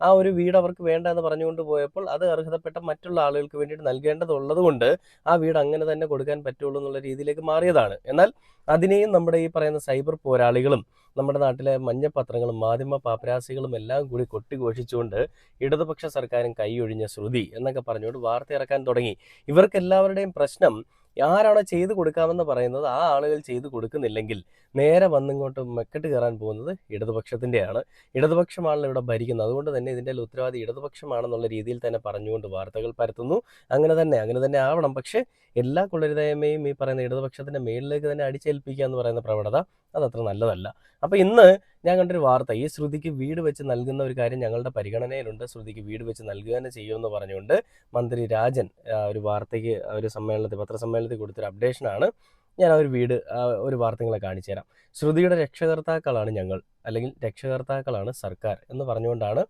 ആ ഒരു വീട് അവർക്ക് വേണ്ട എന്ന് പറഞ്ഞുകൊണ്ട് പോയപ്പോൾ അത് അർഹതപ്പെട്ട മറ്റുള്ള ആളുകൾക്ക് വേണ്ടിയിട്ട് നൽകേണ്ടതുള്ളത് കൊണ്ട് ആ വീട് അങ്ങനെ തന്നെ കൊടുക്കാൻ പറ്റുള്ളൂ എന്നുള്ള രീതിയിലേക്ക് മാറിയതാണ്. എന്നാൽ അതിനെയും നമ്മുടെ ഈ പറയുന്ന സൈബർ പോരാളികളും നമ്മുടെ നാട്ടിലെ മഞ്ഞപ്പത്രങ്ങളും മാധ്യമ പാപ്പരാസികളും എല്ലാം കൂടി കൊട്ടിഘോഷിച്ചുകൊണ്ട് ഇടതുപക്ഷ സർക്കാരും കൈയൊഴിഞ്ഞ ശ്രുതി എന്നൊക്കെ പറഞ്ഞുകൊണ്ട് വാർത്ത ഇറക്കാൻ തുടങ്ങി. ഇവർക്ക് എല്ലാവരുടെയും പ്രശ്നം ആരാണോ ചെയ്തു കൊടുക്കാമെന്ന് പറയുന്നത് ആ ആളുകൾ ചെയ്തു കൊടുക്കുന്നില്ലെങ്കിൽ നേരെ വന്നിങ്ങോട്ട് മെക്കെട്ട് കയറാൻ പോകുന്നത് ഇടതുപക്ഷത്തിൻ്റെയാണ്. ഇടതുപക്ഷമാണല്ലോ ഇവിടെ ഭരിക്കുന്നത്. അതുകൊണ്ട് തന്നെ ഇതിൻ്റെ ഉത്തരവാദി ഇടതുപക്ഷമാണെന്നുള്ള രീതിയിൽ തന്നെ പറഞ്ഞുകൊണ്ട് വാർത്തകൾ പരത്തുന്നു. അങ്ങനെ തന്നെ ആവണം. പക്ഷേ എല്ലാ കൊള്ളരുതായ്മയും ഈ പറയുന്ന ഇടതുപക്ഷത്തിൻ്റെ മേളിലേക്ക് തന്നെ അടിച്ചേൽപ്പിക്കുക എന്ന് പറയുന്ന പ്രവണത അതത്ര നല്ലതല്ല. അപ്പോൾ ഇന്ന് ഞാൻ കണ്ടൊരു വാർത്ത, ഈ ശ്രുതിക്ക് വീട് വെച്ച് നൽകുന്ന ഒരു കാര്യം ഞങ്ങളുടെ പരിഗണനയിലുണ്ട്, ശ്രുതിക്ക് വീട് വെച്ച് നൽകുക തന്നെ ചെയ്യുമെന്ന് പറഞ്ഞുകൊണ്ട് മന്ത്രി രാജൻ ഒരു വാർത്തയ്ക്ക് ഒരു പത്രസമ്മേളനത്തിൽ കൊടുത്തൊരു അപ്ഡേഷനാണ്. ഞാൻ ആ ഒരു ഒരു വാർത്ത നിങ്ങളെ കാണിച്ചു തരാം. ശ്രുതിയുടെ രക്ഷകർത്താക്കളാണ് ഞങ്ങൾ, അല്ലെങ്കിൽ രക്ഷകർത്താക്കളാണ് സർക്കാർ എന്ന് പറഞ്ഞുകൊണ്ടാണ്